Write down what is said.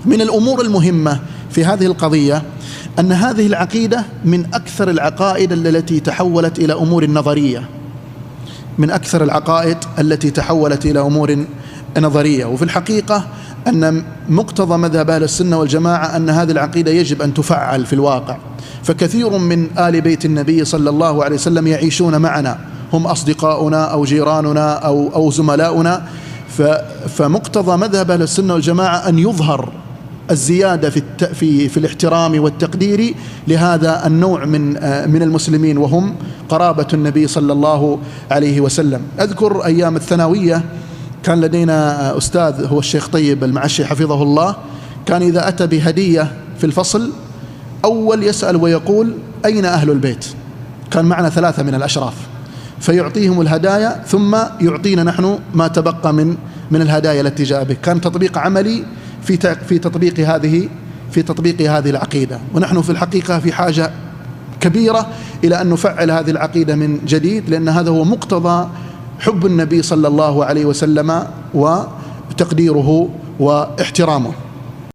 من الأمور المهمة في هذه القضية أن هذه العقيدة من أكثر العقائد التي تحولت إلى أمور نظرية، من أكثر العقائد التي تحولت إلى أمور نظرية. وفي الحقيقة أن مقتضى مذهب أهل السنة والجماعة أن هذه العقيدة يجب أن تفعل في الواقع. فكثير من آل بيت النبي صلى الله عليه وسلم يعيشون معنا، هم أصدقاؤنا أو جيراننا أو زملاؤنا، فمقتضى مذهب أهل السنة والجماعة أن يظهر الزيادة في الاحترام والتقدير لهذا النوع من المسلمين، وهم قرابة النبي صلى الله عليه وسلم. أذكر أيام الثانوية كان لدينا أستاذ هو الشيخ طيب المعشي حفظه الله، كان إذا أتى بهدية في الفصل أول يسأل ويقول أين أهل البيت؟ كان معنا 3 من الأشراف، فيعطيهم الهدايا ثم يعطينا نحن ما تبقى من الهدايا التي جاء به. كان تطبيق عملي في تطبيق هذه العقيدة، ونحن في الحقيقة في حاجة كبيرة إلى أن نفعل هذه العقيدة من جديد، لأن هذا هو مقتضى حب النبي صلى الله عليه وسلم وتقديره واحترامه.